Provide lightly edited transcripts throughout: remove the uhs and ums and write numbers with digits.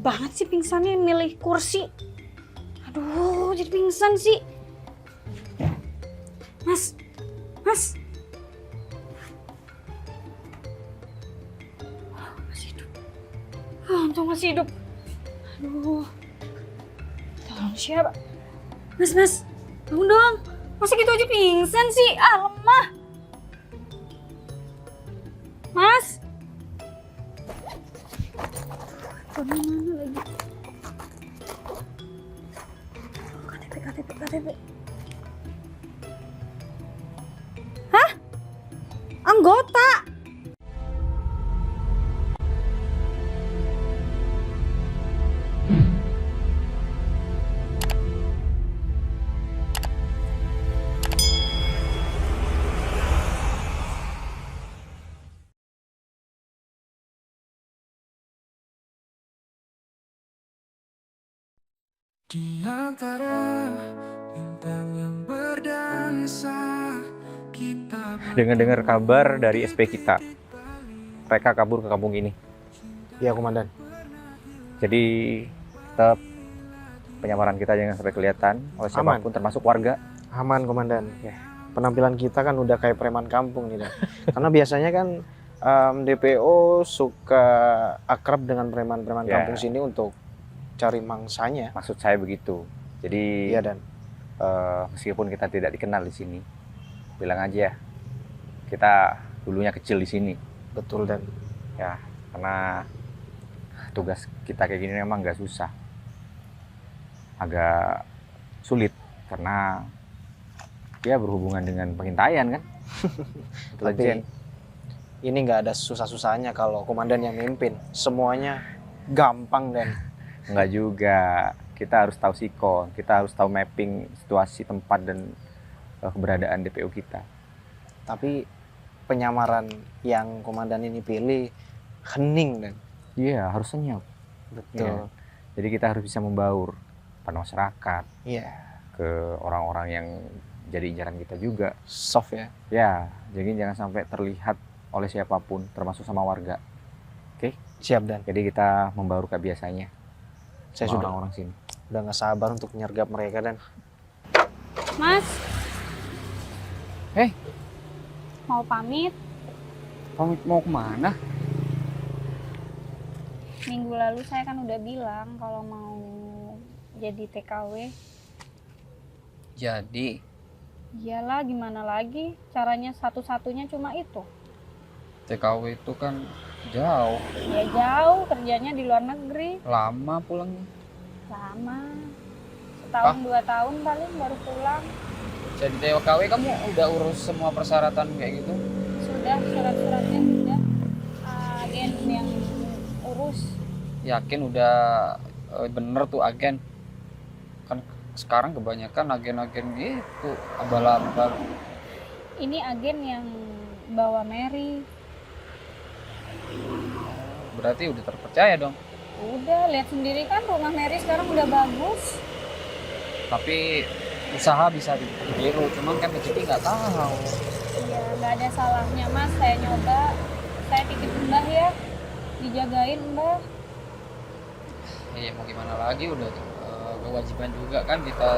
banget sih pingsannya milih kursi. Aduh, jadi pingsan sih. Mas. Masih hidup. Untung masih hidup. Aduh. Tolong siapa? Mas. Bangun dong. Masa gitu aja pingsan sih? Lemah. Mas. Mana lagi? KTP. Hah? Anggota? Di antara bintang yang berdansa, kita Dengar kabar dari SP kita, mereka kabur ke kampung ini. Iya, Komandan. Jadi tetap penyamaran kita jangan sampai kelihatan oleh siapapun, termasuk warga. Aman, Komandan. Ya. Penampilan kita kan udah kayak preman kampung nih, Dan. Karena biasanya kan DPO suka akrab dengan preman-preman kampung sini untuk cari mangsanya. Maksud saya begitu. Jadi Iya, Dan. Meskipun kita tidak dikenal di sini, bilang aja kita dulunya kecil di sini. Betul, Dan. Ya, karena tugas kita kayak gini memang nggak susah, agak sulit karena ya berhubungan dengan pengintaian kan. Tapi ini nggak ada susah-susahnya kalau komandan yang mimpin. Semuanya gampang, Dan. Nggak juga, kita harus tahu sikon, kita harus tahu mapping situasi tempat dan keberadaan DPO kita. Tapi penyamaran yang komandan ini pilih hening, Dan. Iya, harus senyap. Betul. Ya. Jadi kita harus bisa membaur pada masyarakat, Iya. ke orang-orang yang jadi incaran kita juga. Soft ya. Ya, jadi jangan sampai terlihat oleh siapapun, termasuk sama warga. Oke? Siap, Dan. Jadi kita membaur kayak biasanya. Saya sama sudah orang-orang sini. udah nggak sabar untuk nyergap mereka, Dan. Mas. Eh. Mau pamit? Pamit mau kemana? Minggu lalu saya kan udah bilang kalau mau jadi TKW. Jadi, Iyalah, gimana lagi? Caranya satu-satunya cuma itu. TKW itu kan jauh, Ya jauh, kerjanya di luar negeri. lama pulangnya. Lama. Setahun 2 tahun paling baru pulang. Jadi TKW kamu udah urus semua persyaratan kayak gitu? Sudah, surat-suratnya sudah. Agen yang urus. Yakin udah bener tuh agen? Kan sekarang kebanyakan agen-agen gitu, abal-abal. Ini agen yang bawa Mary. Berarti udah terpercaya dong. Udah, lihat sendiri kan rumah Mary sekarang udah bagus. Tapi usaha bisa ditiru, cuman kan rezeki nggak tahu. Iya, nggak ada salahnya Mas, saya nyoba. Saya titip Mbah ya, dijagain Mbah. Ya mau gimana lagi, udah kewajiban juga kan kita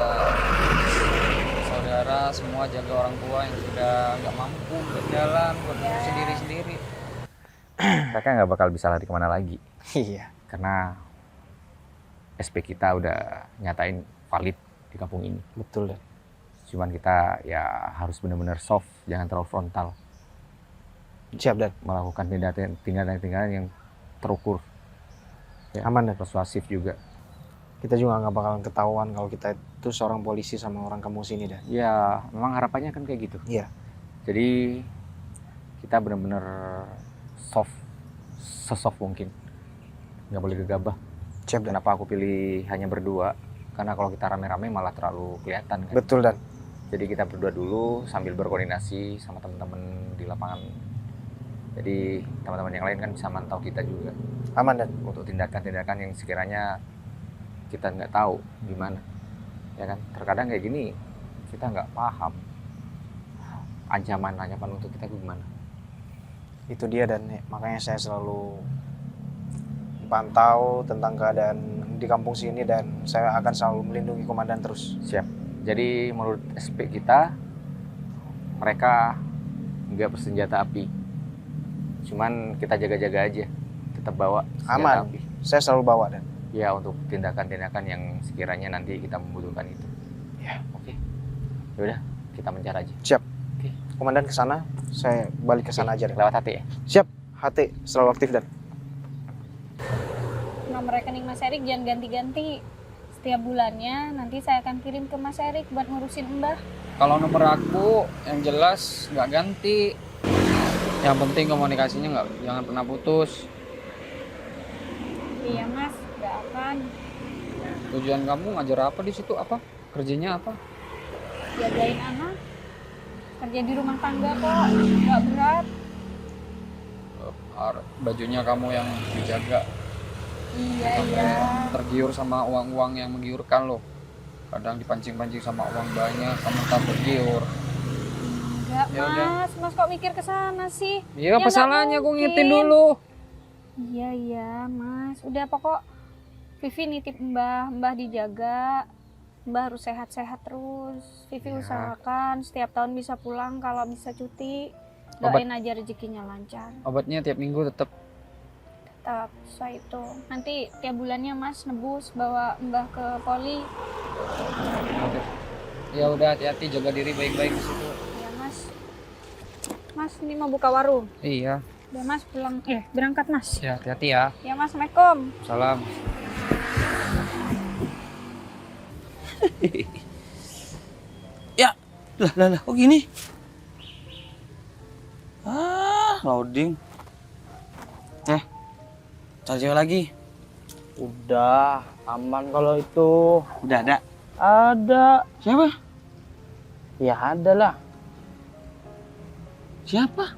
saudara semua jaga orang tua yang sudah nggak mampu berjalan buat ngurusin diri sendiri. Mereka nggak bakal bisa lari kemana lagi. Iya. Karena SP kita udah nyatain valid di kampung ini. Betul, Dan. Cuman kita ya harus benar-benar soft, jangan terlalu frontal. Siap, Dan. Melakukan tindakan-tindakan yang terukur. Ya, Aman, Dan. persuasif juga. Kita juga nggak bakalan ketahuan kalau kita itu seorang polisi sama orang kampung sini, Dan. Ya, memang harapannya kan kayak gitu. Iya. Jadi kita benar-benar soft, sesoft mungkin. Nggak boleh gegabah. Siap, Dan. Kenapa aku pilih hanya berdua? Karena kalau kita rame-rame malah terlalu kelihatan kan. Betul, Dan. Jadi kita berdua dulu sambil berkoordinasi sama teman-teman di lapangan. Jadi teman-teman yang lain kan bisa mantau kita juga. Aman, Dan. Untuk tindakan-tindakan yang sekiranya kita nggak tahu gimana. Ya kan, terkadang kayak gini kita nggak paham ancaman untuk kita itu gimana. Itu dia, Dan. Makanya saya selalu pantau tentang keadaan di kampung sini dan saya akan selalu melindungi komandan terus. Siap. Jadi menurut SP kita, mereka nggak bersenjata api. Cuman kita jaga-jaga aja, tetap bawa senjata Aman. api. Saya selalu bawa dan. Ya untuk tindakan-tindakan yang sekiranya nanti kita membutuhkan itu. Ya. Oke. Yaudah, kita mencar aja. Siap. Oke. Komandan ke sana, saya balik ke sana aja dan. Lewat hati ya. Siap. HT selalu aktif dan. Nomor rekening Mas Erik jangan ganti-ganti. Setiap bulannya nanti saya akan kirim ke Mas Erik buat ngurusin Mbah. Kalau nomor aku yang jelas nggak ganti. Yang penting komunikasinya jangan pernah putus. Iya Mas, nggak akan. Tujuan kamu ngajar apa di situ? Apa? Kerjanya apa? Jagain anak. Kerja di rumah tangga kok, nggak berat. Bajunya kamu yang dijaga. Iya, Sampai iya. tergiur sama uang-uang yang menggiurkan loh. Kadang dipancing-pancing sama uang banyak, kamu tak tergiur. Enggak Ya udah. Mas kok mikir ke sana sih? Iya, apa nggak salahnya aku mungkin. ngingetin dulu. Iya Mas, udah pokok Vivi nitip Mbah dijaga. Mbah harus sehat-sehat terus. Vivi Ya. usahakan setiap tahun bisa pulang kalau bisa cuti. Doain aja rezekinya lancar. Obatnya tiap minggu tetap. Tetap sesuai itu. Nanti tiap bulannya Mas nebus bawa Mbah ke poli. Oke. Ya udah, hati-hati, jaga diri baik-baik di situ. Ya Mas. Mas ini mau buka warung. Iya. Udah Mas pulang. Berangkat Mas. Ya, hati-hati ya. Ya Mas, Assalamualaikum. Salam. Ya, lah, kok gini? Loading. Cari cewek lagi. Udah, aman kalau itu. Udah ada. Ada. Siapa? Ya ada lah. Siapa?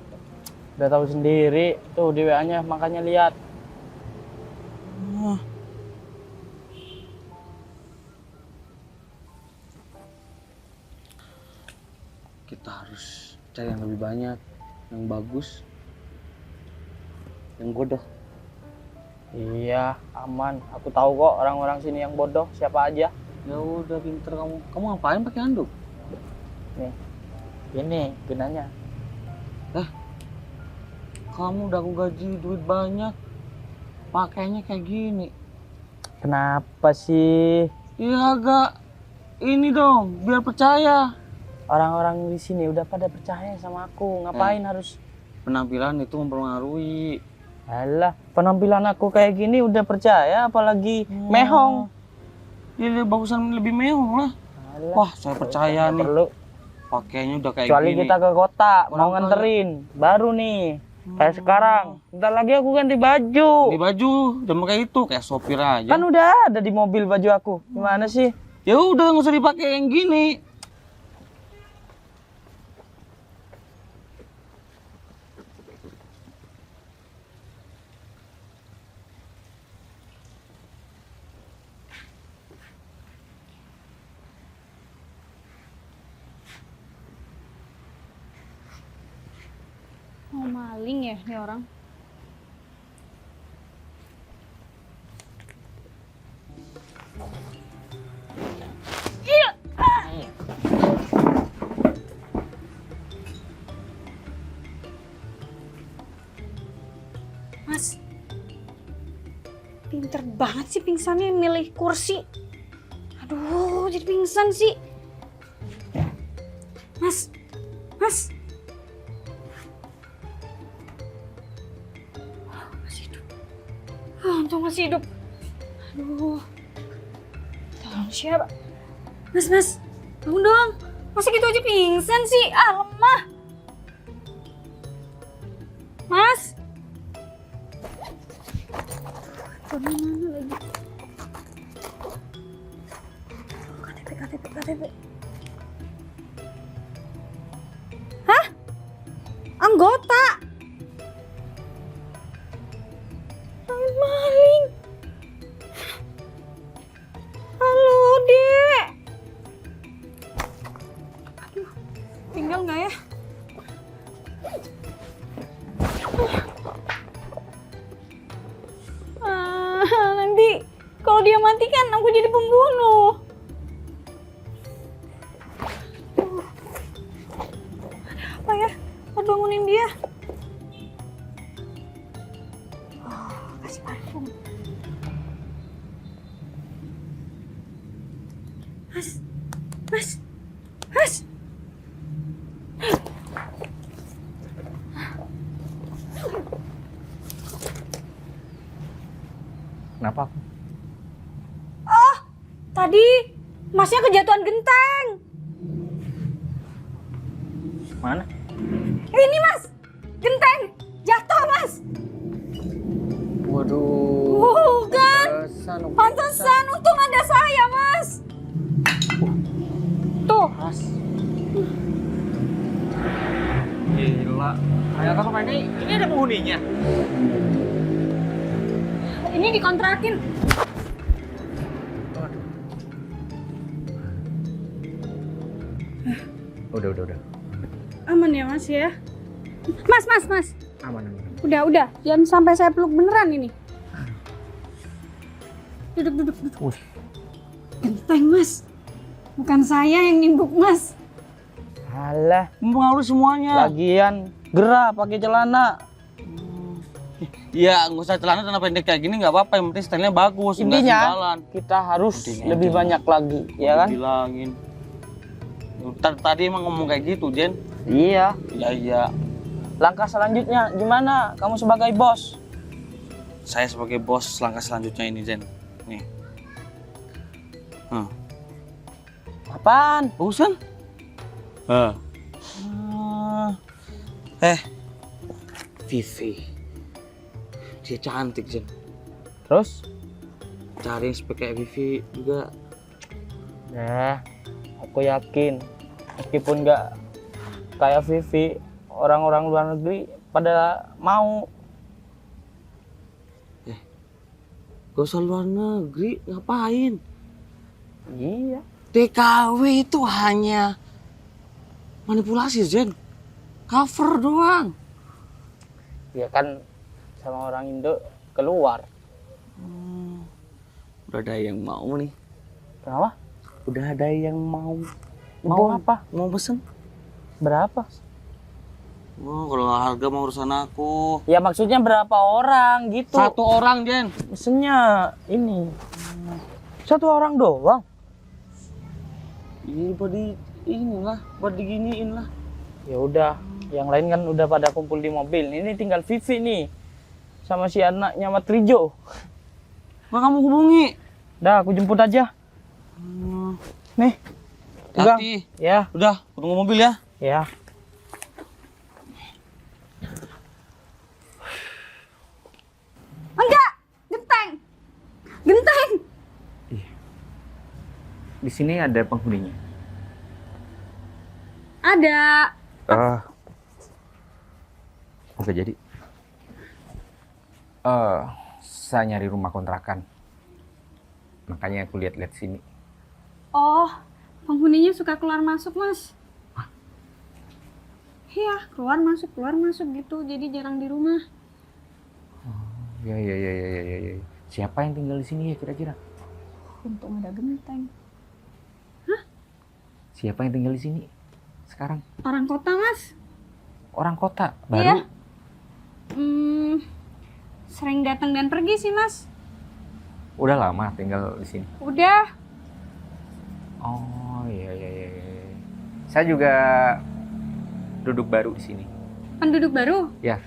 Udah tahu sendiri. Tuh di WA-nya, makanya lihat. Oh. Kita harus cari yang lebih banyak, yang bagus, yang bodoh. Iya, aman. Aku tahu kok orang-orang sini yang bodoh, siapa aja. Ya udah, pinter kamu. Kamu ngapain pakai handuk? Ini gunanya. Kamu udah aku gaji duit banyak, pakainya kayak gini. Kenapa sih? Ya agak ini dong, biar percaya. Orang-orang di sini udah pada percaya sama aku. Ngapain harus? Penampilan itu mempengaruhi. Alah, penampilan aku kayak gini udah percaya, apalagi mehong. Ya bagusan lebih mehong lah. Alah, Wah, saya percaya nggak nih. perlu. Pakainya udah kayak Kecuali gini. kita ke kota, mau Orang nganterin. Baru nih, kayak sekarang. Bentar lagi aku ganti baju. Di baju, jangan kayak itu, kayak sopir aja. Kan udah ada di mobil baju aku. Gimana sih? Ya udah, nggak usah dipakai yang gini. Mau maling ya nih orang? Mas, pinter banget sih pingsannya milih kursi. Aduh, jadi pingsan sih. Mas, Mas. Masih hidup. Untung masih hidup. Aduh. Tolong siapa? Mas. Bangun dong. Masa gitu aja pingsan sih? Lemah. Mas. Mana lagi? KTP. Hah? Anggota? Maling. Halo, Dek. Aduh, tinggal nggak ya? nanti kan aku jadi pembunuh. Apa ya? Buat bangunin dia. Kasih parfum. Mas. Mas. Mas. Kenapa? Tadi masnya kejatuhan genteng. Mana? Ini mas, genteng jatuh mas. Waduh. Kan? Pantesan, untung ada saya mas. Tuh. Mas. Gila. Kayak apa ini ada penghuninya. Ini dikontrakin. Udah. Aman ya mas ya. Mas. Aman. Udah. Jangan sampai saya peluk beneran ini. Duduk. Genteng mas. Bukan saya yang nimbuk mas. Alah, mempengaruhi semuanya. Lagian gerak pakai celana. Iya, nggak usah celana pendek kayak gini nggak apa-apa. Yang penting stylenya bagus. nggak Intinya simbalan. kita harus Intinya lebih aja. banyak lagi, ya kan? Bilangin. Tadi emang ngomong kayak gitu, Jen. Iya. Iya. Langkah selanjutnya gimana? Kamu sebagai bos. Saya sebagai bos, langkah selanjutnya ini, Jen. Nih. Apaan? Bagus kan? Vivi. Dia cantik, Jen. Terus? Cari yang spek kayak Vivi juga. Nah, aku yakin meskipun nggak kayak Vivi, orang-orang luar negeri pada mau. Gak usah luar negeri, ngapain? Iya. TKW itu hanya manipulasi, Jen. Cover doang. Ya kan sama orang Indo keluar. Udah ada yang mau nih. Kenapa? Udah ada yang mau. Mau apa? Mau pesen? Berapa? Oh, kalau harga mau urusan aku. Ya maksudnya berapa orang gitu. Satu orang, Jen. Mesennya ini. Satu orang doang. Ini buat inilah, buat diginiin lah. Ya udah, yang lain kan udah pada kumpul di mobil. Ini tinggal Vivi nih. Sama si anaknya Matrijo. Nggak kamu hubungi. Dah, aku jemput aja. Nih. Pegang. Hati. Ya, Udah, aku tunggu mobil ya. ya. Enggak, genteng. Di sini ada penghuninya. Ada. Oke, jadi saya nyari rumah kontrakan. Makanya aku lihat-lihat sini. Oh, penghuninya suka keluar masuk mas. Iya, keluar masuk gitu. Jadi jarang di rumah. Ya. Siapa yang tinggal di sini ya kira-kira? Untung ada genteng. Siapa yang tinggal di sini sekarang? Orang kota mas. Orang kota Iya. baru. Sering datang dan pergi sih mas. Udah lama tinggal di sini. Udah. Oh iya. Saya juga duduk baru di sini. Penduduk baru? Ya.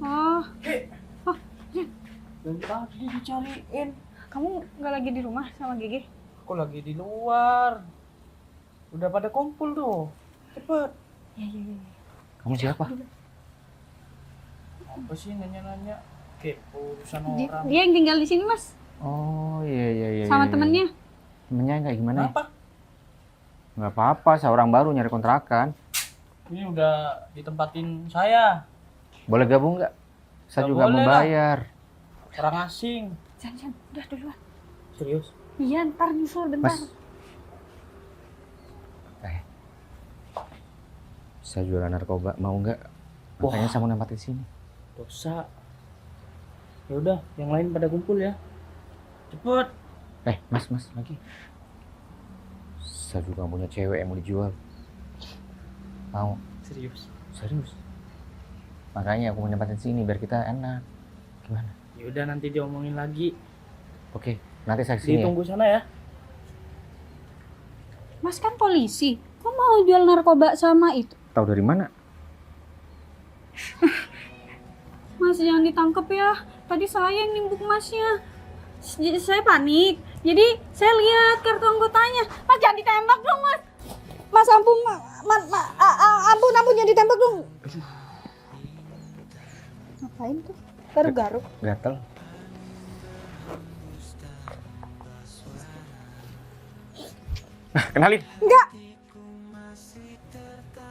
Oh, Dan tadi dicariin. kamu nggak lagi di rumah sama Gigi? Aku lagi di luar. Udah pada kumpul tuh. Cepet. Iya. Kamu siapa? Apa sih nanya-nanya? Kepo urusan orang. Dia yang tinggal di sini mas, Oh iya. sama temennya. Temennya nggak gimana? Kenapa? Nggak apa-apa. Saya orang baru nyari kontrakan. Ini udah ditempatin saya. Boleh gabung nggak? Saya Nggak juga mau boleh lah. bayar. Orang asing. Jangan, udah duluan. Serius? Iya, ntar nyusul bentar. Mas. Saya jualan narkoba, mau nggak? Makanya saya mau nempatin sini. Dosa. Ya udah, yang lain pada kumpul ya. Cepet. Mas lagi. Saya juga punya cewek yang mau dijual. Mau? Serius. Serius? Makanya aku mau nempatin sini biar kita enak. Gimana? Yaudah nanti diomongin lagi. Oke, nanti saya kesini ya. Ditunggu sana ya. Mas kan polisi. Kok mau jual narkoba sama itu? Tahu dari mana? Mas jangan ditangkap ya. Tadi saya yang nimbuk masnya. Jadi saya panik. Jadi saya lihat kartu anggotanya. Mas jangan ditembak dong mas. Mas ampun, ampun jangan ditembak dong. Ngapain tuh? Garuk-garuk. Gatel. Nah, kenalin. Enggak.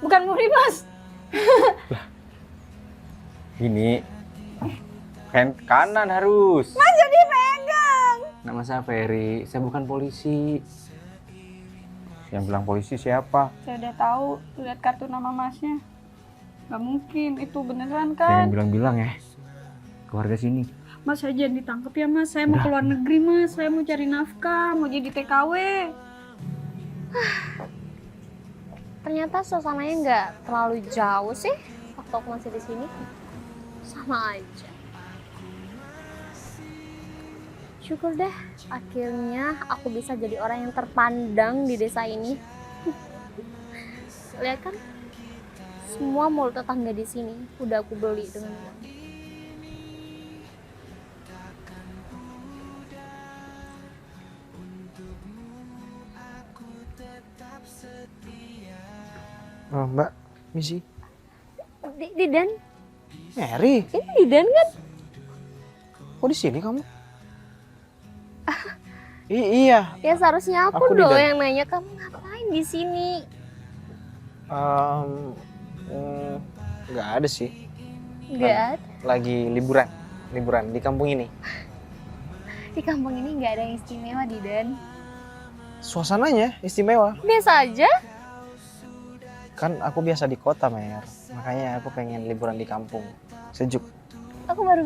Bukan murid mas. Ini hand kanan harus. Mas jadi pegang. Nama saya Ferry. Saya bukan polisi. Yang bilang polisi siapa? Saya udah tahu. Lihat kartu nama masnya. Gak mungkin. Itu beneran Jangan kan? bilang-bilang ya. Keluarga sini. Mas saya jangan ditangkap ya mas. Saya mau keluar negeri mas. Saya mau cari nafkah. Mau jadi TKW. Ternyata suasananya nggak terlalu jauh sih waktu aku masih di sini. Sama aja. Syukur deh, akhirnya aku bisa jadi orang yang terpandang di desa ini. Lihat kan, semua mall tetangga di sini udah aku beli dengan uang. Oh, Mbak, misi. Didan, Mary, ini Didan kan? kok di sini kamu? Iya. Ya seharusnya aku Aku dong Didan. yang nanya kamu ngapain di sini. Nggak ada sih. Nggak, Lagi liburan di kampung ini. di kampung ini nggak ada yang istimewa Didan. Suasananya istimewa. Biasa aja. Kan aku biasa di kota, Mer. Makanya aku pengen liburan di kampung. Sejuk. Aku baru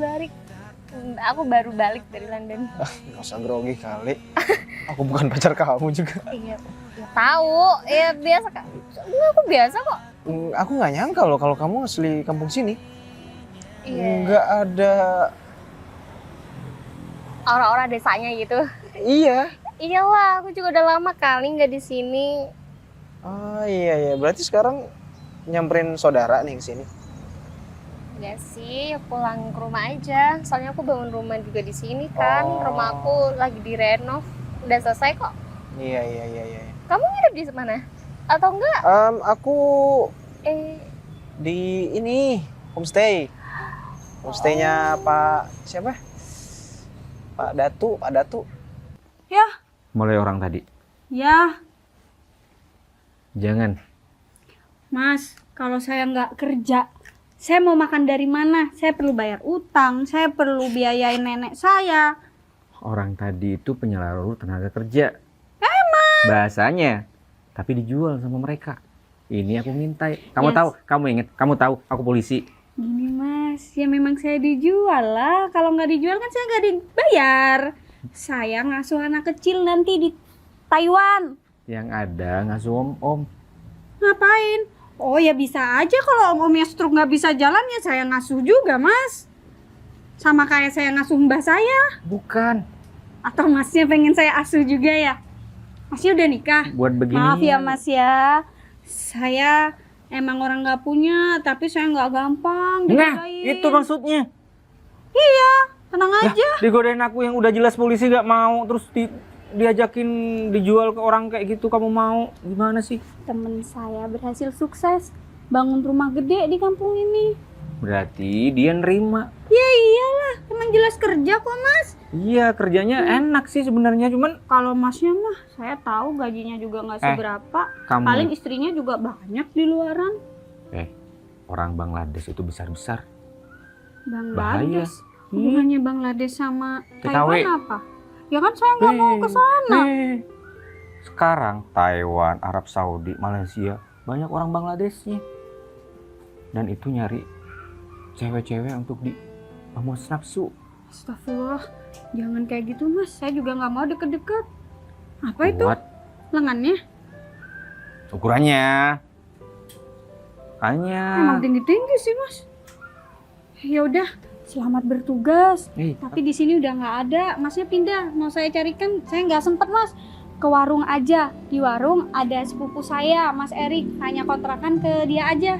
balik dari London. Nggak usah grogi kali. Aku bukan pacar kamu juga. Iya, ya tahu. Ya biasa kak. Enggak, aku biasa kok. Aku nggak nyangka loh kalau kamu asli kampung sini. Iya. Nggak ada. Orang-orang desanya gitu. Iya. Iyalah, aku juga udah lama kali nggak di sini. Oh iya. Berarti sekarang nyamperin saudara nih ke sini. Enggak sih, pulang ke rumah aja. Soalnya aku bangun rumah juga di sini kan. Oh. Rumah aku lagi direnov. Udah selesai kok. Iya. Kamu nginep di mana? Atau enggak? Aku di ini homestay. Homestaynya Pak siapa? Pak Datu. Ya, Mulai orang tadi. ya. Jangan. Mas, kalau saya nggak kerja, saya mau makan dari mana? Saya perlu bayar utang, saya perlu biayain nenek saya. Orang tadi itu penyalur tenaga kerja. Emang? Bahasanya. Tapi dijual sama mereka. Ini aku mintai. Kamu Yes. tahu? Kamu inget? Kamu tahu? Aku polisi. Gini mas, ya memang saya dijual lah. Kalau nggak dijual kan saya nggak dibayar. Saya ngasuh anak kecil nanti di Taiwan. Yang ada ngasuh om-om. Ngapain? Oh ya bisa aja kalau om-omnya stroke nggak bisa jalan ya saya ngasuh juga mas. Sama kayak saya ngasuh mbah saya. Bukan. Atau masnya pengen saya asuh juga ya? Masnya udah nikah? Buat begini. Maaf ya mas ya. Saya emang orang nggak punya, tapi saya nggak gampang Nah, digodain. itu maksudnya. Tenang aja. Digodain aku yang udah jelas polisi gak mau. Terus diajakin dijual ke orang kayak gitu. Kamu mau? Gimana sih? Temen saya berhasil sukses bangun rumah gede di kampung ini. Berarti dia nerima. Ya iyalah, emang jelas kerja kok mas. Iya, kerjanya enak sih sebenarnya. Cuman Kalau masnya mah, saya tahu gajinya juga nggak seberapa. kamu... Paling istrinya juga banyak di luaran. Orang Bangladesh itu besar-besar. Bangladesh. Bahaya. Hubungannya Bangladesh sama TKW. Taiwan apa? Ya kan saya nggak mau ke sana. Sekarang Taiwan, Arab Saudi, Malaysia banyak orang Bangladeshnya. Dan itu nyari cewek-cewek untuk di memuas nafsu. Astagfirullah. Jangan kayak gitu mas, saya juga nggak mau deket-deket. Apa itu? Kuat. Lengannya? Ukurannya. Hanya. Emang tinggi-tinggi sih mas. Ya udah, selamat bertugas. Ih, Tapi di sini udah nggak ada, masnya pindah. Mau saya carikan, saya nggak sempet mas. Ke warung aja. Di warung ada sepupu saya, Mas Erik. Hanya kontrakan ke dia aja.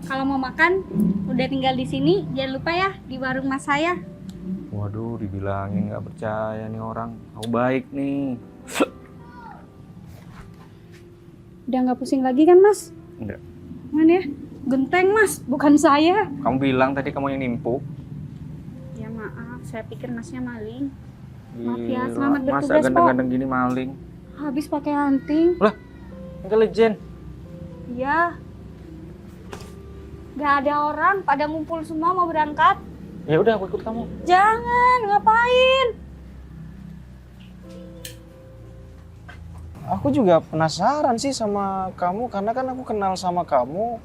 Kalau mau makan, udah tinggal di sini. Jangan lupa ya, di warung mas saya. waduh, dibilangin nggak percaya nih orang. Aku baik nih. Udah nggak pusing lagi kan mas? Enggak. Mana ya? Genteng mas, bukan saya. Kamu bilang tadi kamu yang nimpuk. Ya maaf, saya pikir masnya maling. Maaf ya, Gila, selamat masa bertugas, ganteng-ganteng gini maling. Habis pakai hunting. Intelijen. Iya. Gak ada orang, pada ngumpul semua mau berangkat. Ya udah, aku ikut kamu. Jangan, ngapain? Aku juga penasaran sih sama kamu karena kan aku kenal sama kamu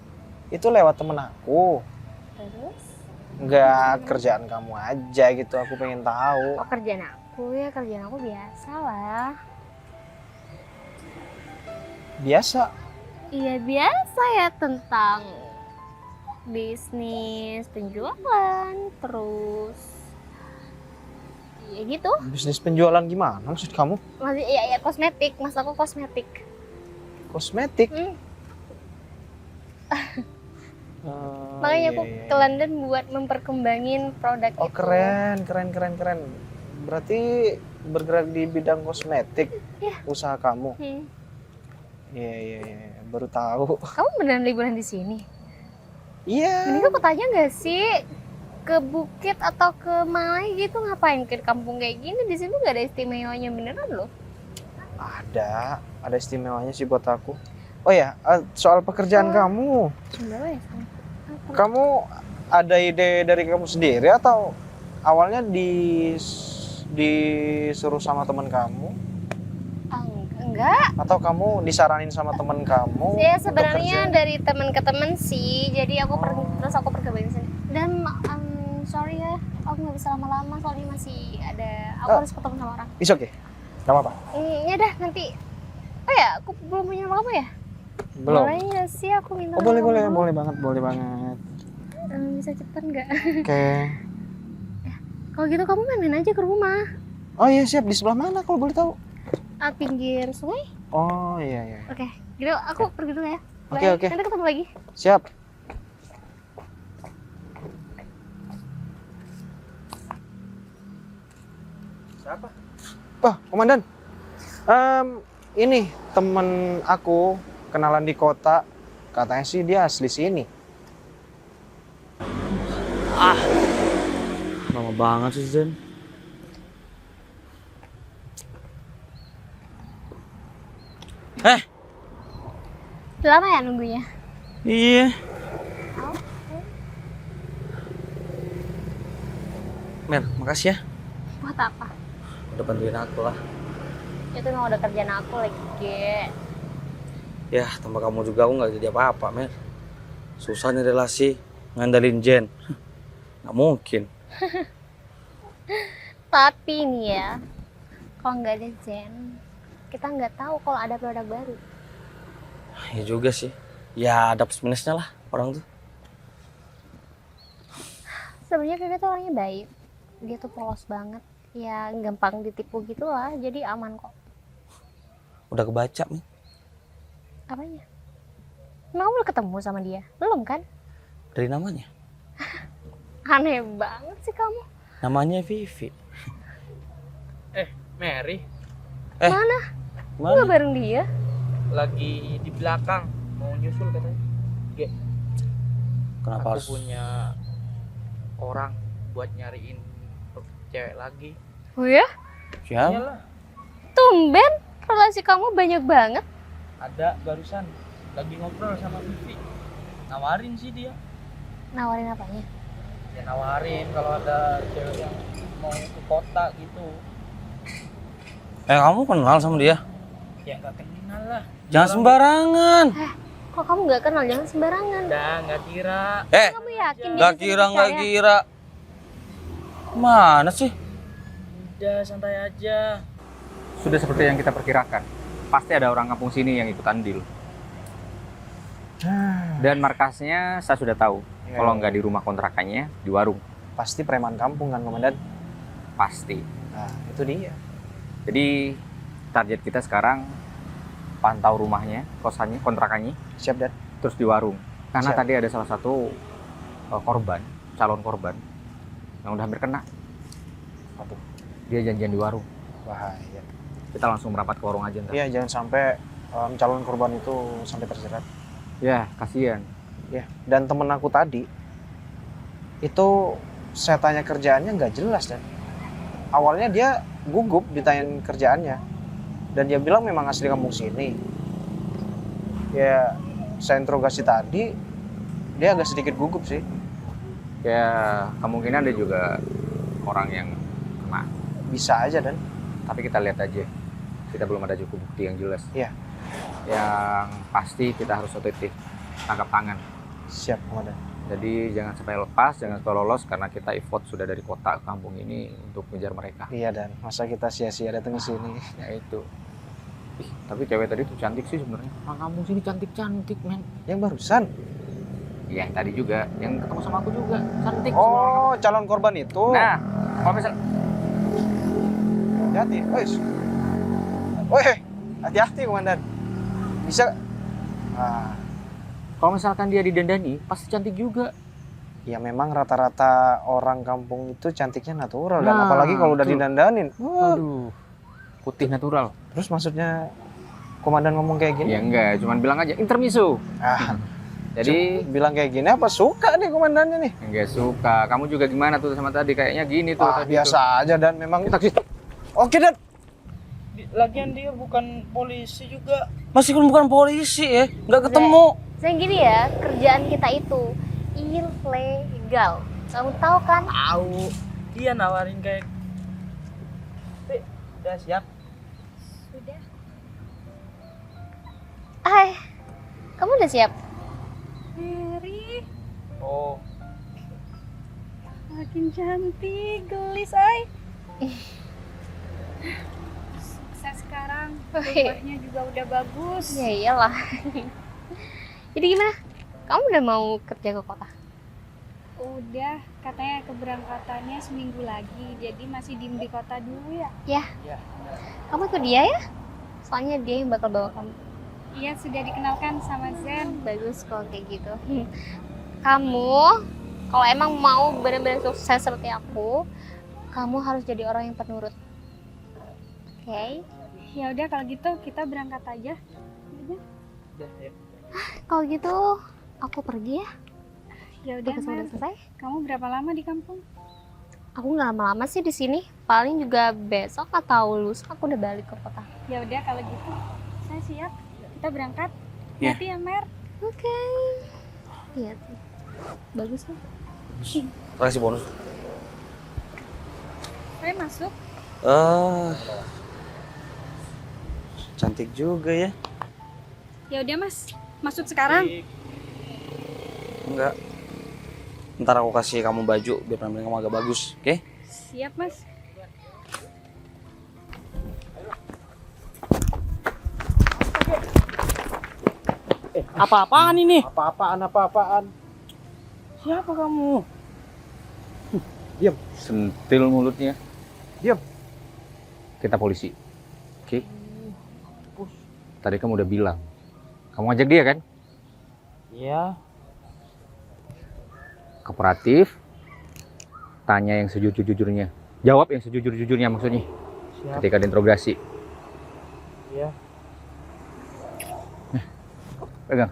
itu lewat temen aku. Terus? Nggak kerjaan kamu aja gitu, aku pengen tahu. Oh kerjaan aku biasa lah. Biasa. Iya biasa ya, tentang bisnis, penjualan, terus ya gitu. Bisnis penjualan gimana maksud kamu? Masih ya kosmetik, mas aku kosmetik. Kosmetik? Makanya iya, aku iya. ke London buat memperkembangin produk Oh itu. keren. Berarti bergerak di bidang kosmetik usaha kamu? Iya. Baru tahu. Kamu beneran liburan di sini? Iya. Mending aku tanya nggak sih, ke Bukit atau ke Malai gitu ngapain ke kampung kayak gini? Di sini nggak ada istimewanya beneran loh. Ada istimewanya sih buat aku. Oh ya, soal pekerjaan kamu. Sumbawa ya sama. Kamu ada ide dari kamu sendiri atau awalnya disuruh sama teman kamu? Enggak. Atau kamu disaranin sama teman kamu? Ya untuk sebenarnya kerja? dari teman ke teman sih. Jadi aku terus aku perkembangin sini. Dan sorry ya, aku nggak bisa lama-lama soalnya masih ada. Aku harus ketemu sama orang. It's okay. Gak apa-apa. Ya dah nanti. Oh ya, aku belum punya nama kamu ya? Belum. Boleh nggak sih aku minta? Oh, boleh nomor? boleh banget. Bisa cepetan nggak? Oke. Kalau gitu kamu main aja ke rumah. Oh iya siap, di sebelah mana kalau boleh tahu? Pinggir sungai. Oh iya. Oke, gitu aku pergi dulu ya. Oke. Nanti ketemu lagi. Siap. Siapa? Wah, Komandan. Ini temen aku kenalan di kota. Katanya sih dia asli sini. Lama banget sih, Zen. Lama ya nunggunya? Iya. Mer, makasih ya. Buat apa? Udah bantuin aku lah. Itu emang udah kerjaan aku lagi, Ge. Ya, tanpa kamu juga aku nggak jadi apa-apa, Mer. Susah nih relasi, ngandalin Jen. Nggak mungkin. Tapi nih ya, kalau nggak ada Zen, kita nggak tahu kalau ada produk baru. Ya juga sih. Ya ada plus minusnya lah orang tuh. Sebenarnya Vivi tuh orangnya baik. Dia tuh polos banget. Ya gampang ditipu gitu lah, jadi aman kok. Udah kebaca, Mer. Apanya? Emang kamu udah ketemu sama dia? Belum kan? Dari namanya. Aneh banget sih kamu. Namanya Vivi. Mary Mana? Kok Mana? nggak bareng dia? lagi di belakang mau nyusul katanya. Kenapa Aku harus? punya orang buat nyariin cewek lagi. Oh ya? Siapa? Iyalah, Tumben relasi kamu banyak banget. ada barusan lagi ngobrol sama Vivi. Nawarin sih dia. Nawarin apanya? Ya nawarin kalau ada cewek yang mau ke kota gitu. Kamu kenal sama dia? Ya nggak kenal lah. Jangan sembarangan. Kok kamu nggak kenal? Jangan sembarangan. Udah nggak kira. Kamu yakin dia Nggak bisa kira, nggak dipercaya? kira. Mana sih? Udah santai aja. Sudah seperti yang kita perkirakan. Pasti ada orang kampung sini yang ikutan deal. Dan markasnya saya sudah tahu. Ya, Kalau nggak di rumah kontrakannya, di warung. pasti preman kampung kan komandan. Pasti. Nah itu dia. Jadi target kita sekarang pantau rumahnya, kosannya, kontrakannya, Siap dan. terus di warung. Karena Siap. tadi ada salah satu korban, calon korban yang udah hampir kena. Aduh, Dia janjian di warung. bahaya. Kita langsung merapat ke warung aja ntar. Iya jangan sampai calon korban itu sampai terjerat. Ya, kasihan. Ya, dan temen aku tadi itu saya tanya kerjaannya nggak jelas dan awalnya dia gugup ditanyain kerjaannya dan dia bilang memang asli kampung sini. Ya, saya interogasi tadi dia agak sedikit gugup sih. Ya, kemungkinan ada juga orang yang kena. Bisa aja dan. Tapi kita lihat aja. Kita belum ada cukup bukti yang jelas. Iya. Yang pasti kita harus otentik, tangkap tangan. Siap komandan. Jadi jangan sampai lepas, jangan sampai lolos karena kita effort sudah dari kota ke kampung ini untuk mengejar mereka. Iya dan masa kita sia-sia datang ke sini. Ya itu. Ih, tapi cewek tadi tuh cantik sih sebenarnya. Orang kampung sini cantik-cantik, men. Yang barusan. Iya, yang tadi juga, yang ketemu sama aku juga cantik. Oh, calon korban itu. Nah, kalau misal Hati-hati. Woi, hati-hati komandan. Bisa. Ah, kalau misalkan dia didandani, pasti cantik juga. ya memang rata-rata orang kampung itu cantiknya natural dan Nah, apalagi kalau udah betul. didandanin. Wah. Aduh, putih natural. Terus maksudnya komandan ngomong kayak gini? Ya enggak, cuman bilang aja intermiso. Ah, Jadi bilang kayak gini apa suka nih komandannya nih? enggak suka. Kamu juga gimana tuh sama tadi? Kayaknya gini tuh. Ah, tadi biasa aja dan memang. tuh. Taksi. Oke dan. Lagian dia bukan polisi juga. Masih kan bukan polisi ya, nggak ketemu. Saya gini ya, kerjaan kita itu ilegal. Kamu tahu kan? Tahu. Dia nawarin kayak. Udah siap. Sudah. Hai, kamu udah siap? Mary, Oh, makin cantik, gelis ay. Sukses sekarang, rumahnya juga udah bagus. Ya iyalah. Jadi gimana? Kamu udah mau kerja ke kota? Udah, katanya keberangkatannya seminggu lagi, jadi masih diem di kota dulu ya. Kamu ikut dia ya? Soalnya dia yang bakal bawa kamu. Iya, sudah dikenalkan sama Zen. Bagus kalau kayak gitu. Kamu kalau emang mau benar-benar sukses seperti aku, kamu harus jadi orang yang penurut. Oke? Ya udah kalau gitu kita berangkat aja. Udah. Kalau gitu aku pergi ya. Ya udah, Udah Mer. selesai. Kamu berapa lama di kampung? Aku nggak lama-lama sih di sini. Paling juga besok atau lusa aku udah balik ke kota. Ya udah kalau gitu saya siap. Kita berangkat. Iya. Hati ya, Mer. Oke. Iya. Bagus kan? Kasih bonus. Saya masuk. Cantik juga ya. Ya udah, Mas. Masuk sekarang. Enggak. Ntar aku kasih kamu baju biar penampilan kamu agak bagus, oke? Siap, Mas. apa-apaan ini? Apa-apaan? Siapa kamu? Sentil mulutnya. Diam. Kita polisi. Oke. Tadi kamu udah bilang. Kamu ngajak dia kan? Iya. Kooperatif. Tanya yang sejujur-jujurnya. Jawab yang sejujur-jujurnya maksudnya. Siap. Ketika diinterogasi. Iya. Pegang.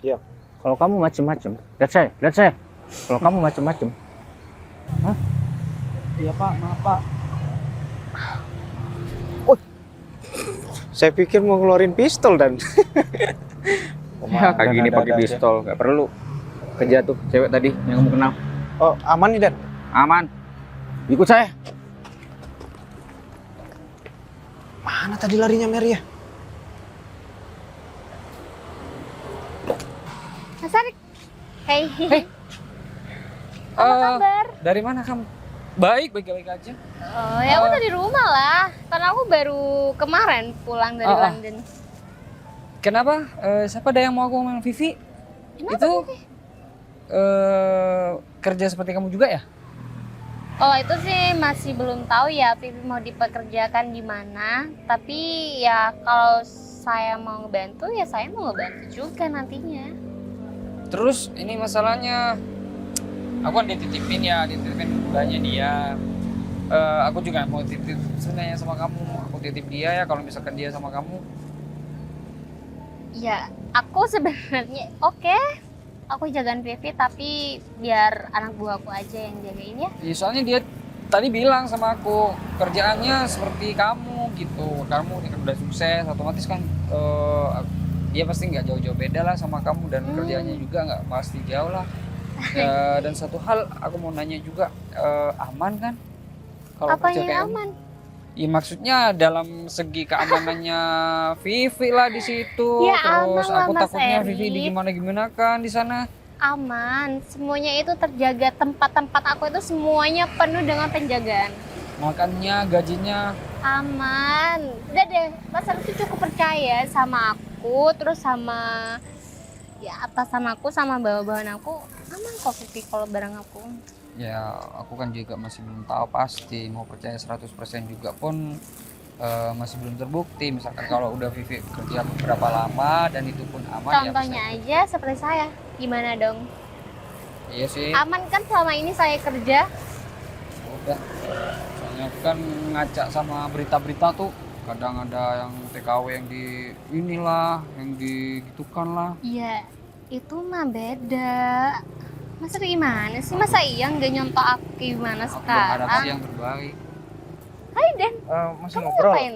Siap. Kalau kamu macem-macem, lihat saya. Kalau kamu macem-macem, Iya Pak, maaf Pak. Saya pikir mau ngeluarin pistol dan. ya kayak gini pakai pistol, nggak perlu. Kerja tuh cewek tadi yang kamu kenal. Oh aman nih dan. Aman. Ikut saya. Mana tadi larinya Mary ya? Mas Arik. Hey. Apa kabar? Dari mana kamu? Baik-baik aja. Oh, ya udah di rumah lah. Karena aku baru kemarin pulang dari London. Kenapa? Siapa ada yang mau aku ngomong Vivi? Kenapa, Itu Vivi? kerja seperti kamu juga ya? Kalau itu sih masih belum tahu ya Vivi mau dipekerjakan di mana. Tapi ya kalau saya mau ngebantu ya saya mau ngebantu juga nantinya. Terus ini masalahnya, aku kan dititipin gulanya dia. Aku juga mau titip sebenarnya sama kamu. Aku titip dia ya kalau misalkan dia sama kamu. Ya aku sebenarnya oke. Aku jagain Vivi tapi biar anak buahku aja yang jagain ya. Ya, soalnya dia tadi bilang sama aku kerjaannya seperti kamu gitu. Kamu kan udah sukses, otomatis kan dia pasti nggak jauh-jauh beda lah sama kamu dan kerjaannya juga nggak pasti jauh lah. Dan satu hal aku mau nanya juga, aman kan? Kalau Apa kerja yang kayak aman? Ya maksudnya dalam segi keamanannya Vivi lah di situ. Ya, Terus aman lah, aku Mas takutnya Eri. Vivi gimana kan di sana. Aman, semuanya itu terjaga. Tempat-tempat aku itu semuanya penuh dengan penjagaan. Makannya, gajinya. Aman. Udah deh, Mas Eri tuh cukup percaya sama aku, terus sama ya atasan aku, sama bawa-bawaan aku. Aman kok Vivi kalau barang aku. Ya aku kan juga masih belum tahu pasti, mau percaya 100% juga pun masih belum terbukti. Misalkan kalau udah Vivi kerja beberapa lama dan itu pun aman. Contohnya aja seperti saya. Gimana dong? Iya sih. Aman kan selama ini saya kerja? Udah. Soalnya aku kan ngaca sama berita-berita tuh. Kadang ada yang TKW yang di inilah, yang digitukan lah. Iya, itu mah beda. Masa gimana sih? Masa iya nggak nyontoh aku gimana Aku berharap sih sekarang? yang terbaik. Hai Den, Masih kamu ngobrol ngapain?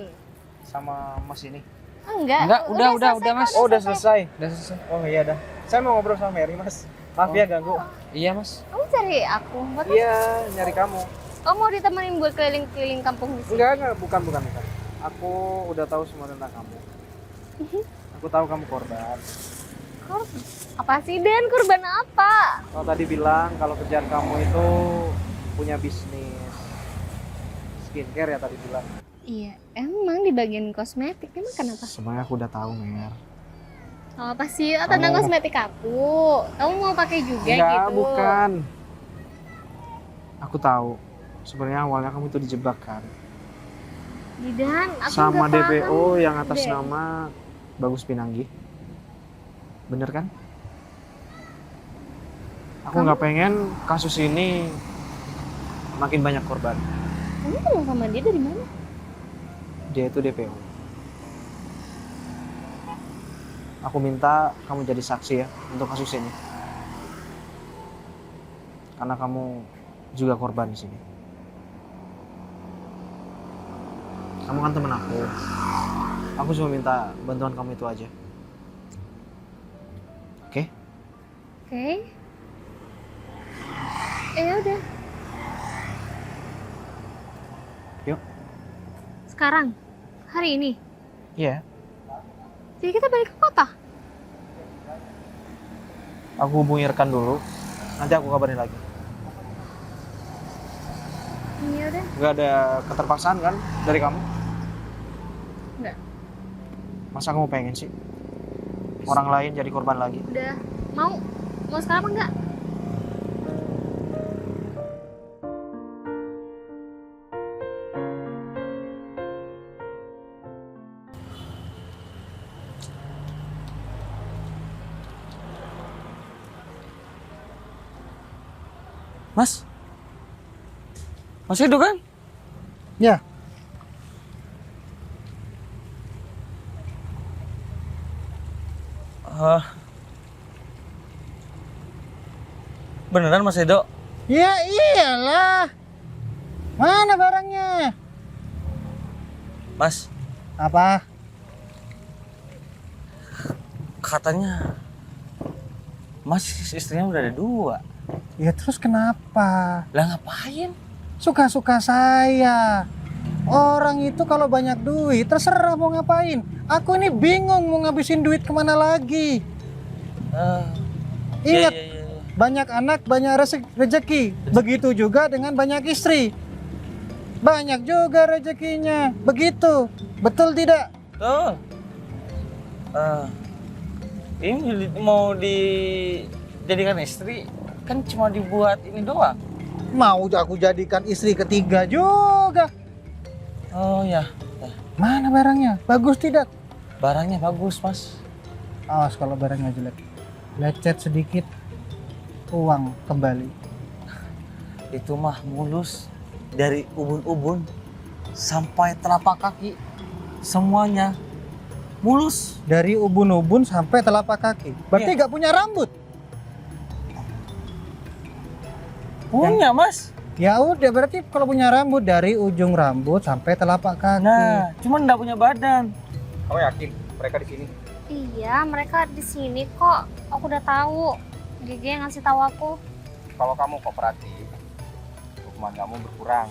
sama Mas ini? Enggak, Udah selesai Mas. kok, Oh, udah selesai. Udah selesai. Oh iya dah. Saya mau ngobrol sama Mary, Mas. Maaf ya ganggu. Iya Mas. Kamu cari aku? Buat apa? Iya, nyari kamu. Kamu mau ditemenin buat keliling-keliling kampung di sini? Enggak, bukan. Aku udah tahu semua tentang kamu. Aku tahu kamu korban. Apa sih Den? Kurban apa? Kalau tadi bilang kalau kerjaan kamu itu punya bisnis skincare ya tadi bilang. Iya, emang di bagian kosmetik. Emang kenapa? Sebenarnya aku udah tahu, Mer. Oh, apa sih? Oh, tentang Kamu- kosmetik aku. Kamu mau pakai juga Enggak, gitu? bukan. Aku tahu. Sebenarnya awalnya kamu itu dijebak kan Dan aku sama nggak DPO paham, yang atas Den. nama Bagus Pinanggi. Bener kan? Aku nggak pengen kasus ini makin banyak korban. Kamu kenal sama dia dari mana? Dia itu DPO. Aku minta kamu jadi saksi ya untuk kasus ini. Karena kamu juga korban di sini. Kamu kan temen aku. Aku cuma minta bantuan kamu itu aja. Oke? Oke. Ya udah. Yuk. Sekarang, hari ini. Iya. Jadi kita balik ke kota. Aku hubungi rekan dulu. Nanti aku kabarin lagi. Ya udah. Gak ada keterpaksaan kan dari kamu? Nggak. Masa kamu pengen sih orang lain jadi korban lagi? Udah. Mau sekarang apa enggak? Mas. Masih hidup kan? Ya. Beneran Mas Edo? Ya iyalah. Mana barangnya? Mas, Apa? katanya Mas istrinya udah ada 2. Ya terus kenapa? Lah ngapain? Suka-suka saya. Orang itu kalau banyak duit terserah mau ngapain. Aku ini bingung mau ngabisin duit kemana lagi. Eh, Ingat, iya. banyak anak, banyak rezeki. Begitu juga dengan banyak istri. Banyak juga rezekinya. Begitu. Betul tidak? Tuh. Ini mau dijadikan istri kan cuma dibuat ini doang. Mau aku jadikan istri ketiga juga. Oh ya, Mana barangnya? Bagus tidak? barangnya bagus mas. Awas kalau barangnya jelek. Lecet sedikit, uang kembali. Itu mah mulus dari ubun-ubun sampai telapak kaki, semuanya mulus. Dari ubun-ubun sampai telapak kaki. Berarti nggak punya rambut. Punya mas. Ya udah, berarti kalau punya rambut dari ujung rambut sampai telapak kaki. Nah, cuman nggak punya badan. Kamu yakin mereka di sini? Iya, mereka di sini kok. Aku udah tahu. Gigi yang ngasih tahu aku. Kalau kamu kooperatif, hukuman kamu berkurang,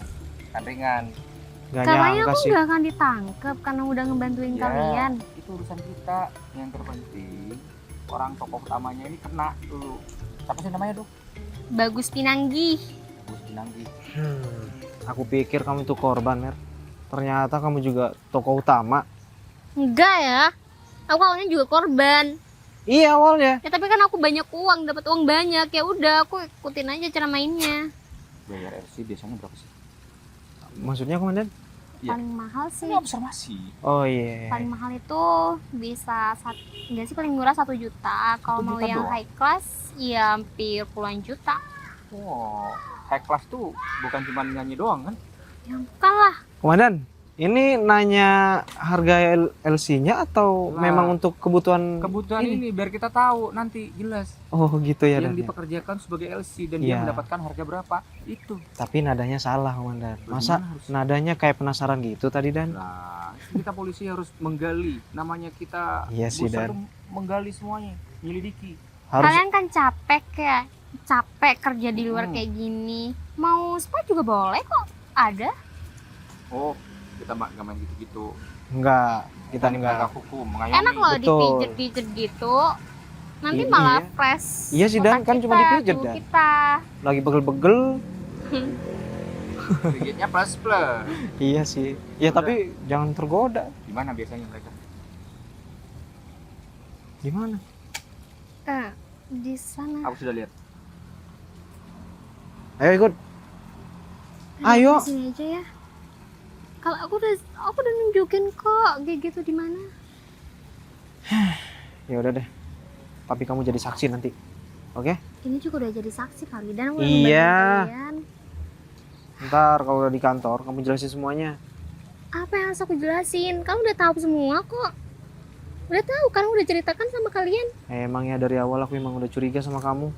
kan ringan. Gak Katanya nyangka aku sih. nggak akan ditangkap karena udah ngebantuin Ya, kalian. itu urusan kita. Yang terpenting orang tokoh utamanya ini kena dulu. Siapa sih namanya tuh? Bagus Pinanggi. Gus Pinanggi. Aku pikir kamu itu korban, Mer. Ternyata kamu juga tokoh utama. Enggak ya. Aku awalnya juga korban. Iya awalnya. Ya tapi kan aku banyak uang, dapat uang banyak. Ya udah, aku ikutin aja cara mainnya. Bayar RC biasanya berapa sih? Maksudnya komandan? Iya. Paling mahal sih. Ini observasi. Oh iya. Paling mahal itu bisa enggak sih, paling murah 1 juta. Kalau 1 mau juta yang doang? high class ya hampir puluhan juta. Wow, high class tuh bukan cuma nyanyi doang kan? Ya bukan lah. Komandan, ini nanya harga LC-nya atau Nah, memang untuk kebutuhan Kebutuhan ini biar kita tahu nanti jelas. Oh gitu ya, Yang Dan. dipekerjakan sebagai LC dan Iya. dia mendapatkan harga berapa? Itu. Tapi nadanya salah, Komandan. Masa Bagaimana harus? nadanya kayak penasaran gitu tadi, Dan? Nah, kita polisi harus menggali. Namanya kita Iya sih, booster Dan. tuh menggali semuanya, nyelidiki. Harus Kalian kan capek ya. Capek kerja di luar Hmm. kayak gini. Mau spa juga boleh kok. Ada. Oh, kita nggak main gitu-gitu. enggak, kita Bukan enggak. penegak hukum, mengayomi. Enak loh Betul. dipijet-pijet gitu. Nanti Iya. malah fresh. Iya sih, Dan. otak Kan cuma kita, dipijet, tubuh Dan. kita. Lagi pegel-pegel. Sedikitnya plus plus. Iya sih. Ya tapi jangan tergoda. Di mana biasanya mereka? Di mana? Di sana. Aku sudah lihat. Ayo ikut. Ayo. Di sini aja ya. Kalau aku udah nunjukin kok kayak gitu di mana. Ya udah deh. Tapi kamu jadi saksi nanti. Oke? Ini juga udah jadi saksi kali dan aku udah Iya. ngebantu kalian. Ntar kalau udah di kantor kamu jelasin semuanya. Apa yang harus aku jelasin? Kamu udah tahu semua kok. Udah tahu kan, udah ceritakan sama kalian. Emangnya dari awal aku emang udah curiga sama kamu.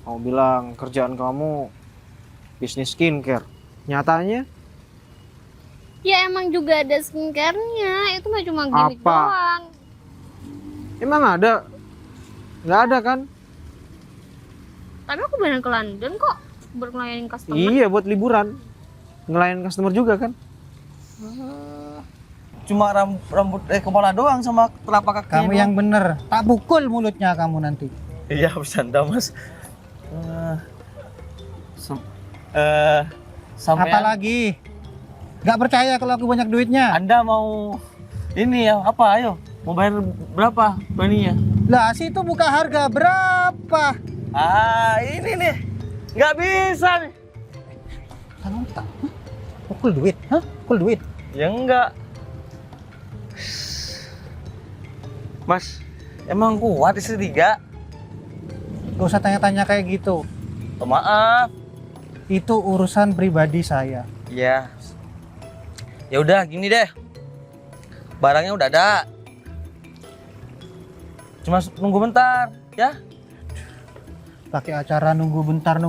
Kamu bilang kerjaan kamu bisnis skincare. Nyatanya Ya emang juga ada skincare-nya. Itu mah cuma gimmick Apa? doang. emang ada? Nggak ada kan? Tapi aku beneran ke London kok buat ngelayanin customer. Iya buat liburan. Ngelayan customer juga kan? Cuma rambut kepala doang sama telapak kaki. Kamu yang bener. Tak pukul mulutnya kamu nanti. Iya bercanda mas. Sampai Apalagi? Gak percaya kalau aku banyak duitnya. Anda mau ini ya apa? Ayo mau bayar berapa baninya? Lah situ buka harga berapa? Ah ini nih nggak bisa nih. Kan utang. Hah? Pukul duit. Hah? Pukul duit. Ya enggak. Mas, emang kuat istri 3? Gak usah tanya-tanya kayak gitu. Oh, maaf. Itu urusan pribadi saya. Ya. Ya udah gini deh. Barangnya udah ada. Cuma nunggu bentar, ya. Pakai acara nunggu bentar.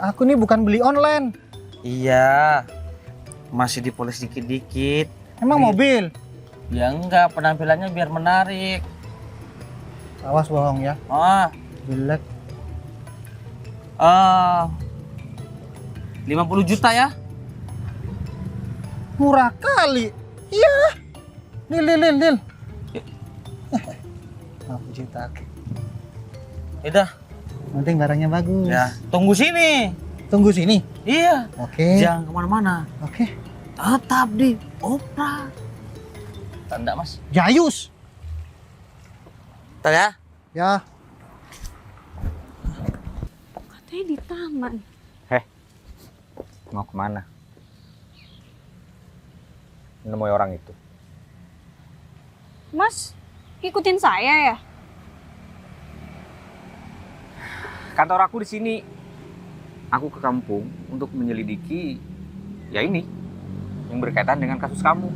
Aku nih bukan beli online. Iya. Masih dipoles dikit-dikit. Emang mobil. Ya enggak, penampilannya biar menarik. Awas bohong ya. Ah, Jelek. 50 juta ya. Murah kali. Iya. Lil. Ya. 50 juta. Udah, Penting barangnya bagus. Ya, tunggu sini. Tunggu sini. Iya. Oke. Jangan kemana-mana. Oke. Tetap di opera. Tanda mas. Jayus. Ntar ya. Ya. Katanya di taman. Mau kemana? Nemui orang itu. Mas, ikutin saya ya? Kantor aku di sini. Aku ke kampung untuk menyelidiki ya ini yang berkaitan dengan kasus kamu.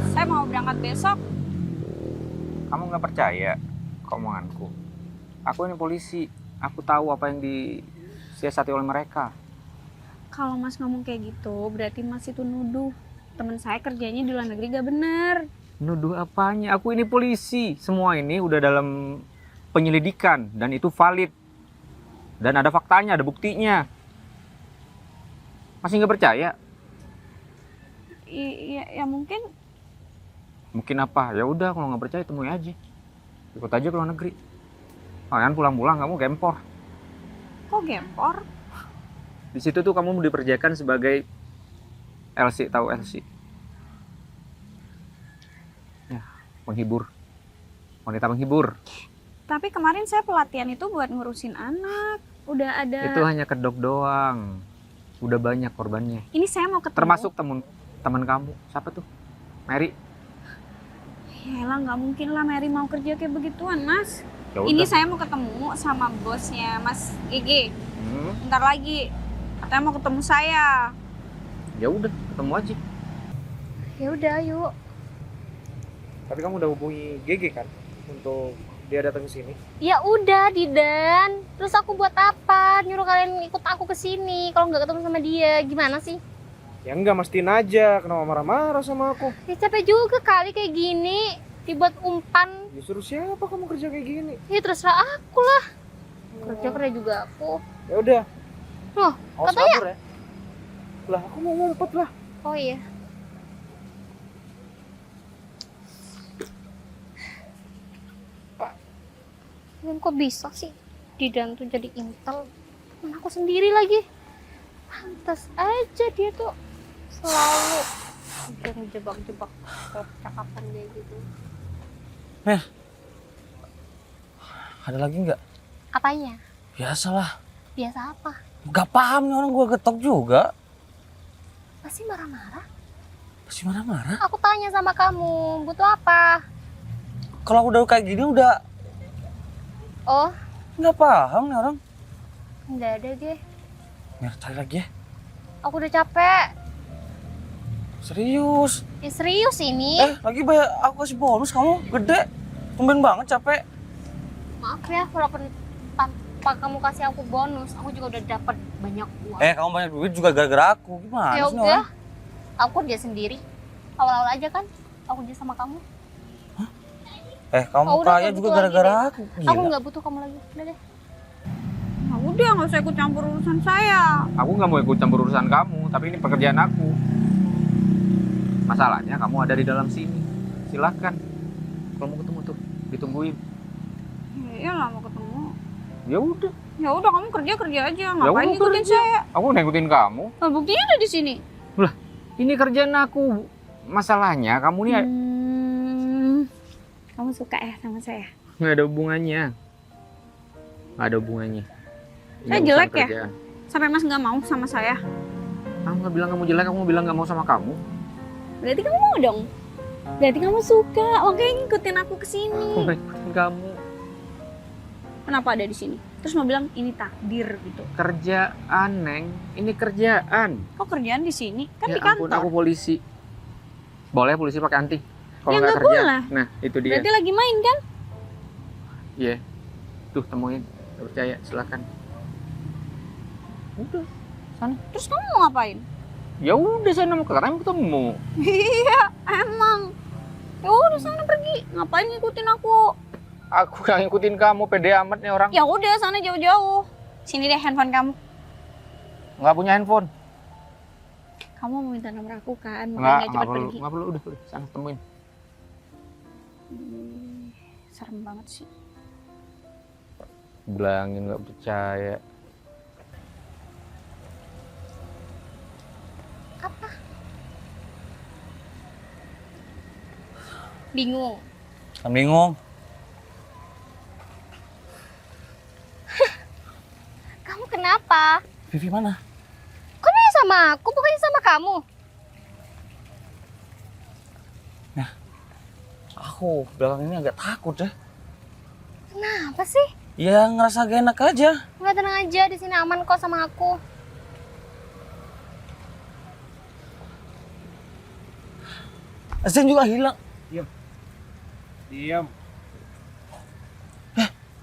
Saya mau berangkat besok. Kamu nggak percaya omonganku? Aku ini polisi. Aku tahu apa yang disiasati oleh mereka. Kalau Mas ngomong kayak gitu, berarti Mas itu nuduh. Teman saya kerjanya di luar negeri gak bener. Nuduh apanya? Aku ini polisi. Semua ini udah dalam penyelidikan dan itu valid. Dan ada faktanya, ada buktinya. Masih nggak percaya? Ya mungkin. Mungkin apa? Ya udah, kalau nggak percaya temui aja. Ikut aja ke luar negeri. Kalian pulang-pulang kamu gempor. Kok gempor? Di situ tuh kamu diperjakan sebagai LC, tahu LC? Ya, penghibur. Wanita penghibur. Tapi kemarin saya pelatihan itu buat ngurusin anak. Udah ada. Itu hanya kedok doang. Udah banyak korbannya. Ini saya mau ketemu. Termasuk teman kamu. Siapa tuh? Mary. Yaelah, nggak mungkin lah Mary mau kerja kayak begituan, Mas. Ya Ini udah. saya mau ketemu sama bosnya Mas Gigi. Bentar lagi. Katanya mau ketemu saya. Ya udah, ketemu aja. Ya udah, yuk. Tapi kamu udah hubungi GG kan untuk dia datang ke sini? Ya udah, Didan. Terus aku buat apa? Nyuruh kalian ikut aku ke sini kalau nggak ketemu sama dia. Gimana sih? Ya enggak, mastiin aja. Kenapa marah-marah sama aku? Ya capek juga kali kayak gini. Dibuat umpan. Ya suruh siapa kamu kerja kayak gini? Ya terserah aku lah. Kerja juga aku. Ya udah. Loh, Awas katanya. kabur ya. Lah, aku mau ngumpet lah. Oh iya. Dan kok bisa sih Didan tuh jadi intel? Mana aku sendiri lagi. Pantas aja dia tuh selalu ngejebak-jebak percakapan dia gitu. Ada lagi nggak? Apanya? Biasalah. Biasa apa? Gak paham nih orang, gua getok juga. Pasti marah-marah. Pasti marah-marah. Aku tanya sama kamu, butuh apa? Kalau udah kayak gini udah Oh, nggak paham nih orang. nggak ada deh. Mir, cari lagi ya. Aku udah capek. Serius. Ya serius ini. Lagi bayar aku kasih bonus kamu gede. Tumben banget capek. Maaf ya, walaupun tanpa kamu kasih aku bonus, aku juga udah dapat banyak uang. Kamu banyak duit juga gara-gara aku. Gimana Ya sih nih udah, orang? aku kerja sendiri. Awal-awal aja kan, aku kerja sama kamu. Kamu Oh, udah, kaya nggak juga butuh gara-gara lagi aku. Aku Gila. nggak butuh kamu lagi. Udah deh. Nah, udah nggak usah ikut campur urusan saya. Aku nggak mau ikut campur urusan kamu, tapi ini pekerjaan aku. Masalahnya kamu ada di dalam sini. Silakan. Kalau mau ketemu tuh, ditungguin. Ya lah mau ketemu. Ya udah. Ya udah kamu kerja aja. Ngapain udah, ngikutin kerja. saya? Aku udah ngikutin kamu. Nah, buktinya ada di sini. Lah, ini kerjaan aku. Masalahnya kamu nih Kamu suka ya sama saya? nggak ada hubungannya. Nggak ada hubungannya. Ini Saya urusan jelek ya? kerjaan. Sampai Mas nggak mau sama saya? Kamu nggak bilang kamu jelek, kamu bilang nggak mau sama kamu. Berarti kamu mau dong? Berarti kamu suka, makanya ngikutin aku ke sini. Aku nggak ikutin kamu. Kenapa ada di sini? Terus mau bilang ini takdir gitu. Kerjaan, Neng. Ini kerjaan. Kok kerjaan di sini? Kan Ya di ampun, kantor. aku polisi. Boleh polisi pakai anti? Kalau Ya, nggak nggak kerja. boleh. Nah, itu dia. Berarti lagi main kan? Iya. Tuh, temuin. Nggak percaya, silakan. Udah, sana. Terus kamu mau ngapain? Ya udah, sana mau ketemu. Iya, emang. Ya udah sana pergi. Ngapain ngikutin aku? Aku yang ngikutin kamu, pede amat nih orang. Ya udah sana jauh-jauh. Sini deh handphone kamu. Nggak punya handphone. Kamu mau minta nomor aku kan? Nggak Makanya cepet perlu. pergi. Nggak perlu, udah. Sana temuin. Serem banget sih. Bilangin nggak percaya. Apa? Bingung. Kan bingung. Kamu kenapa? Vivi mana? Kok nanya sama aku, bukannya sama kamu? Aku belakang ini agak takut ya. Kenapa sih? Ya ngerasa gak enak aja. Nggak, tenang aja, di sini aman kok sama aku. Zen juga hilang. Diam.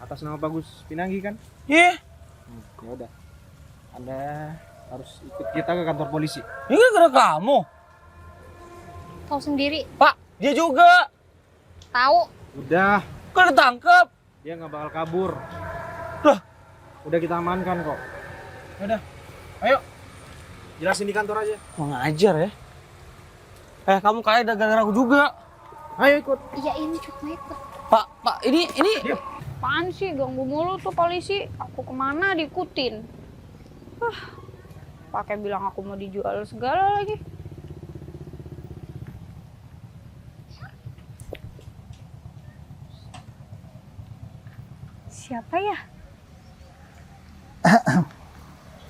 Atas nama Bagus Pinanggi kan? Iya. Ya udah. Anda harus ikut kita ke kantor polisi. Ini gara-gara kamu. Tahu sendiri. Pak, dia juga. Tahu. Udah, Kok ditangkap? dia nggak bakal kabur. Lah. Udah kita amankan kok. Udah, ayo. Jelasin di kantor aja. Mau ngajar ya. Kamu kayak ada gara-gara aku juga. Ayo ikut. Iya, ini cuma ikut. Pak, ini. Apaan sih ganggu mulu tuh polisi? Aku kemana diikutin? Pakai bilang aku mau dijual segala lagi. Siapa ya?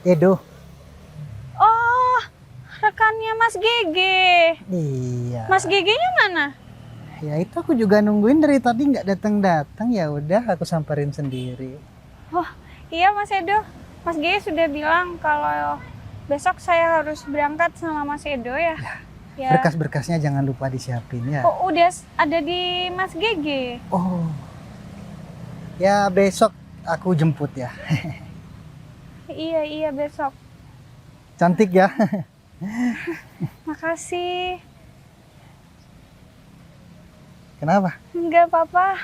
Edo. Oh, rekannya Mas Gege. Iya. Mas Gege-nya mana? Ya itu aku juga nungguin dari tadi nggak datang-datang, ya udah aku samperin sendiri. Oh, iya Mas Edo. Mas Gege sudah bilang kalau besok saya harus berangkat sama Mas Edo ya. Ya. Berkas-berkasnya jangan lupa disiapin ya. Oh, udah ada di Mas Gege. Oh. Ya besok aku jemput ya. Iya besok. Cantik ya. Makasih. Kenapa? Enggak apa-apa.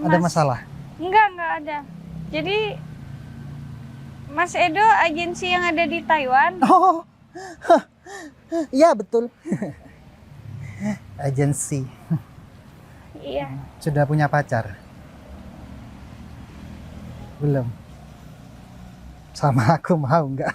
Ada masalah? Enggak ada. Jadi Mas Edo agensi yang ada di Taiwan. Oh. Iya betul. Agensi. Iya. Sudah punya pacar? Belum. Sama aku mau nggak?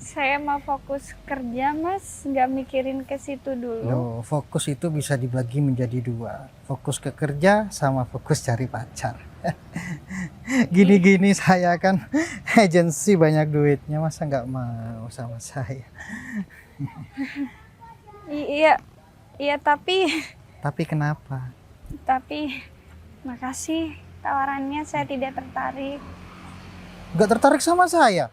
Saya mau fokus kerja Mas, nggak mikirin ke situ dulu. Loh, fokus itu bisa dibagi menjadi dua. Fokus ke kerja sama fokus cari pacar. Gini-gini saya kan agensi banyak duitnya, masa nggak mau sama saya? Iya tapi Tapi kenapa? makasih tawarannya, saya tidak tertarik. Nggak tertarik sama saya?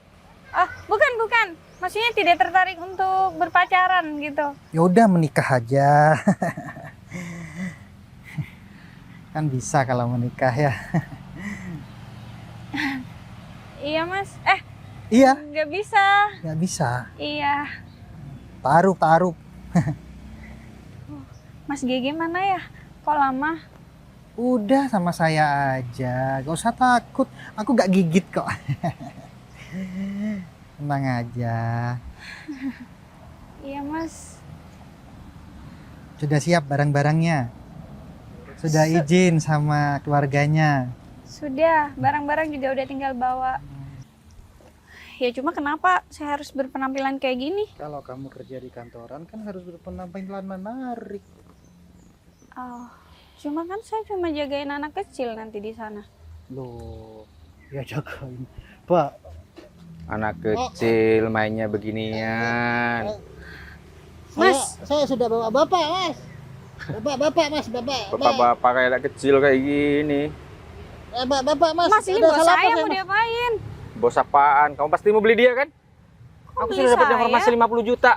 Ah, bukan. Maksudnya tidak tertarik untuk berpacaran gitu. Ya udah menikah aja. Kan bisa kalau menikah ya. Iya Mas. Iya, Nggak bisa. nggak bisa. Iya. Taruh. Mas Gege mana ya? Kok lama? Udah sama saya aja, gak usah takut. Aku gak gigit kok. Tenang aja. Iya Mas. Sudah siap barang-barangnya? Sudah izin sama keluarganya? Sudah, barang-barang juga udah tinggal bawa. Ya cuma kenapa saya harus berpenampilan kayak gini? Kalau kamu kerja di kantoran kan harus berpenampilan menarik. Oh, cuma kan saya cuma jagain anak kecil nanti di sana. Loh, ya jagain. Pak, Anak kecil mainnya beginian. Mas, saya sudah bawa bapak, Mas. Bapak. Bapak-bapak kayak anak kecil kayak gini. Bapak, Mas. Mas ini bos saya mau diapain? Bos apaan? Kamu pasti mau beli dia kan? Kok Aku beli sudah dapat saya? informasi 50 juta.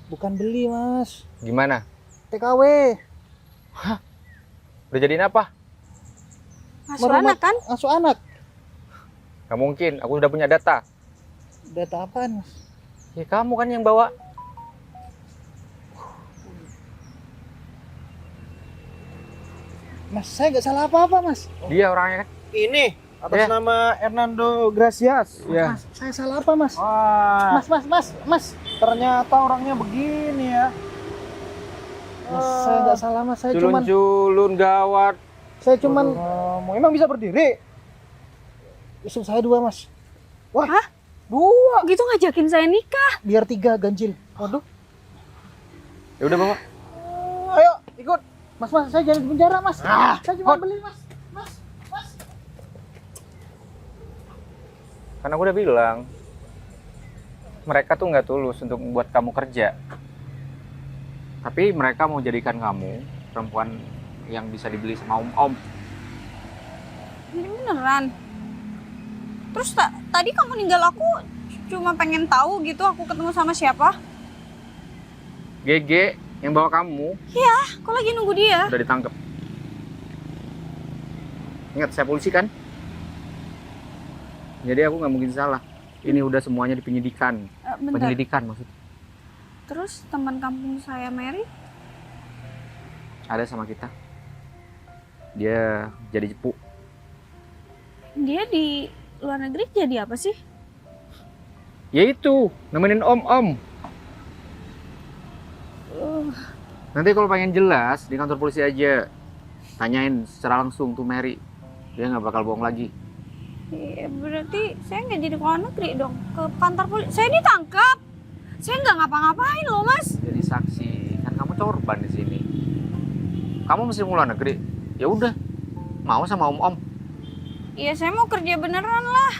Bukan beli, Mas. Gimana? TKW. Udah jadiin apa? Masuk anak kan? Asuh anak. Gak mungkin, aku udah punya data. Data apaan, Mas? Ya kamu kan yang bawa. Mas, saya nggak salah apa-apa, Mas. Dia orangnya kan? Ini Ya. atas nama Hernando Gracias. Iya. Mas, saya salah apa, Mas? Wah, Mas. ternyata orangnya begini ya. Saya nggak salah mas, Culun-culun gawat. saya cuman emang bisa berdiri. Istri saya 2 mas. Wah, Hah? 2 Gitu ngajakin saya nikah. biar 3 ganjil. Waduh. Ya udah bawa. Ayo ikut. Mas, saya jangan di penjara mas. Saya cuma beli mas. Karena gue udah bilang, mereka tuh nggak tulus untuk membuat kamu kerja. Tapi mereka mau jadikan kamu perempuan yang bisa dibeli sama om-om. Ini beneran. Terus tadi kamu ninggal aku cuma pengen tahu gitu aku ketemu sama siapa? GG yang bawa kamu Aku lagi nunggu dia. udah ditangkap. Ingat, saya polisi kan? Jadi aku nggak mungkin salah. Ini udah semuanya di penyidikan. Bentar. Penyelidikan maksud. Terus teman kampung saya Mary? Ada sama kita. Dia jadi cepu. Dia di luar negeri jadi apa sih? Ya itu, nemenin om-om. Nanti kalau pengen jelas di kantor polisi aja. Tanyain secara langsung tuh Mary. Dia nggak bakal bohong lagi. Berarti saya nggak jadi ke luar negeri dong, ke kantor polisi. Saya ditangkap. Saya nggak ngapa-ngapain loh mas. Jadi saksi, kan kamu korban di sini. Kamu mesti ke luar negeri. Ya udah, mau sama om-om. Iya saya mau kerja beneran lah.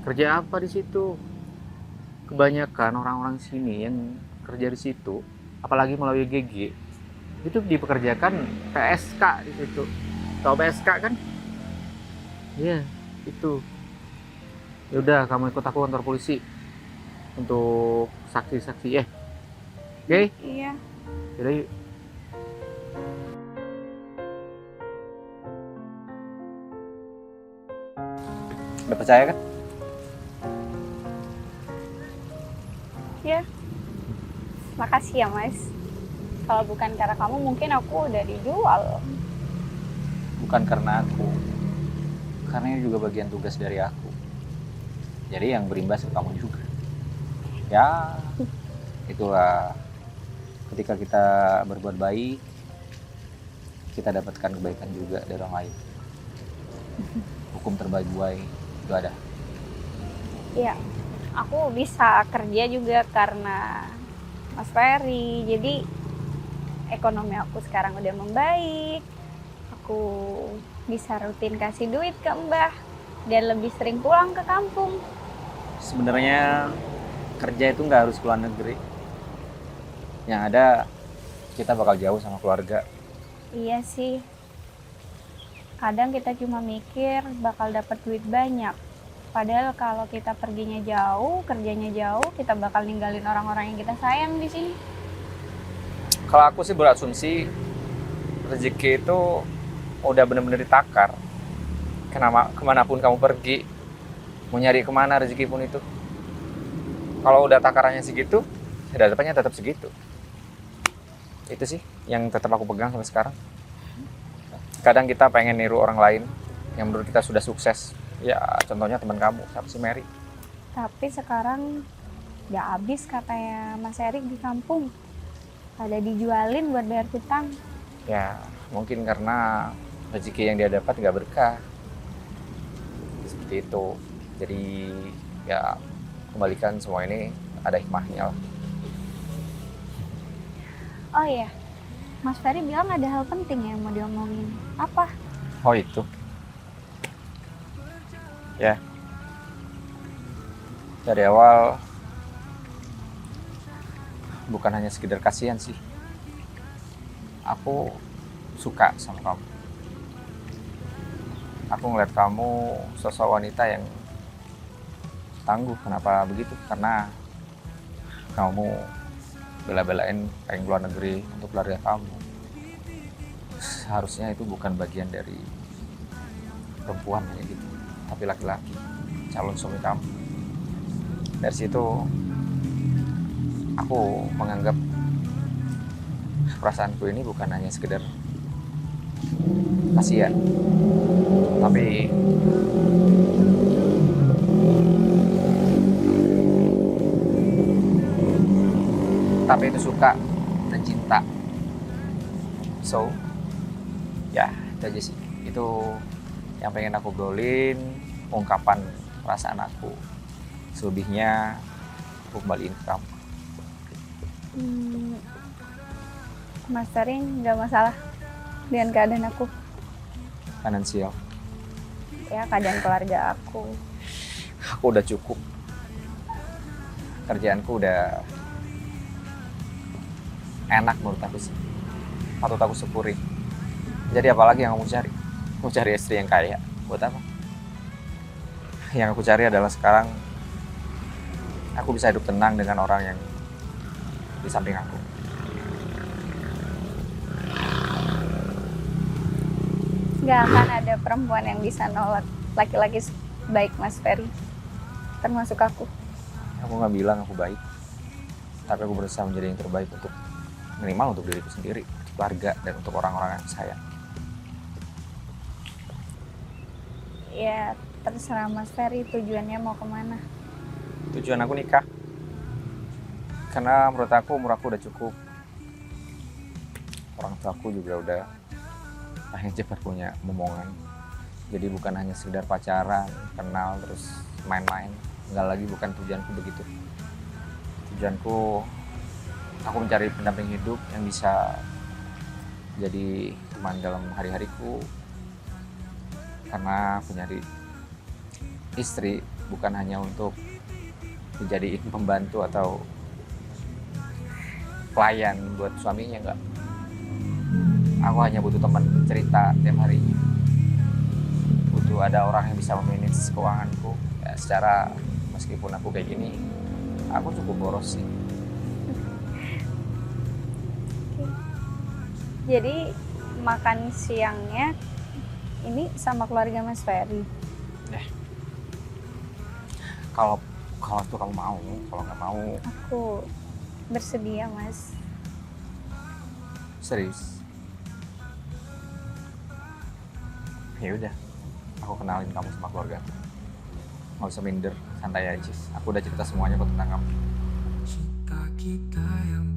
Kerja apa di situ? Kebanyakan orang-orang sini yang kerja di situ, apalagi melalui GG, itu dipekerjakan PSK di situ. Tahu PSK kan? Iya, itu. Ya udah, kamu ikut aku kantor polisi untuk saksi-saksi ya. Oke? Iya. Yaudah yuk. Udah percaya kan? Ya. Makasih ya mas. Kalau bukan karena kamu mungkin aku udah dijual. Bukan karena aku, karena ini juga bagian tugas dari aku. Jadi yang berimbas ke kamu juga. Ya, itulah ketika kita berbuat baik, kita dapatkan kebaikan juga dari orang lain. Hukum terbaik buai itu ada. Iya. Aku bisa kerja juga karena Mas Ferry. Jadi ekonomi aku sekarang udah membaik. Aku bisa rutin kasih duit ke Mbah dan lebih sering pulang ke kampung. Sebenarnya kerja itu nggak harus keluar negeri. Yang ada kita bakal jauh sama keluarga. Iya sih. Kadang kita cuma mikir bakal dapat duit banyak. Padahal kalau kita perginya jauh, kerjanya jauh, kita bakal ninggalin orang-orang yang kita sayang di sini. Kalau aku sih berasumsi rezeki itu udah bener-bener ditakar. Kemanapun kamu pergi, mau nyari kemana rezeki pun itu. Kalau udah takarannya segitu, ya dapatnya tetap segitu. Itu sih yang tetap aku pegang sampai sekarang. Kadang kita pengen niru orang lain yang menurut kita sudah sukses. Ya contohnya teman kamu, siapa sih Mary. Tapi sekarang udah habis katanya Mas Erik di kampung. Pada dijualin buat bayar hutang. Ya mungkin karena rezeki yang dia dapat nggak berkah. Seperti itu. Jadi ya kembalikan semua ini ada hikmahnya lah. Oh iya, Mas Ferry bilang ada hal penting yang mau diomongin. Apa? Oh itu. Ya. Dari awal bukan hanya sekedar kasihan sih. Aku suka sama kamu. Aku ngeliat kamu sosok wanita yang tangguh. Kenapa begitu? Karena kamu bela-belain pengen keluar negeri untuk keluarga kamu. Seharusnya itu bukan bagian dari perempuan kayak gitu, tapi laki-laki, calon suami kamu. Dari situ aku menganggap perasaanku ini bukan hanya sekedar kasihan, tapi itu suka dan cinta. So, ya itu aja sih. Itu yang pengen aku obrolin, ungkapan perasaan aku. Selebihnya aku kembaliin ke kamu. Mas Ferry nggak masalah dengan keadaan aku. Finansial, Ya keadaan keluarga aku. aku udah cukup. Kerjaanku udah enak menurut aku sih. Patut aku syukuri. Jadi apalagi yang kamu cari? Mau cari istri yang kaya? Buat apa? Yang aku cari adalah sekarang aku bisa hidup tenang dengan orang yang di samping aku. Nggak akan ada perempuan yang bisa nolak laki-laki baik Mas Ferry, termasuk aku. Aku nggak bilang aku baik, tapi aku berusaha menjadi yang terbaik untuk minimal untuk diriku sendiri, untuk keluarga, dan untuk orang-orang yang sayang. Ya terserah Mas Ferry tujuannya mau kemana. Tujuan aku nikah, karena menurut aku umur aku udah cukup. Orang tua aku juga udah pengen cepat punya momongan. Jadi bukan hanya sekedar pacaran, kenal, terus main-main. Enggak lagi, bukan tujuanku begitu. Tujuanku, aku mencari pendamping hidup yang bisa jadi teman dalam hari-hariku. Karena aku nyari istri bukan hanya untuk dijadiin pembantu atau pelayan buat suaminya, enggak. Aku hanya butuh teman cerita tiap harinya. Butuh ada orang yang bisa memanage keuanganku. Ya, secara meskipun aku kayak gini, aku cukup boros sih. Jadi makan siangnya ini sama keluarga Mas Ferry. Kalau itu kamu mau, kalau nggak mau, Aku bersedia Mas. serius. Ya udah, aku kenalin kamu sama keluarga. Nggak usah minder, santai aja. Aku udah cerita semuanya kok tentang kamu. Cinta kita yang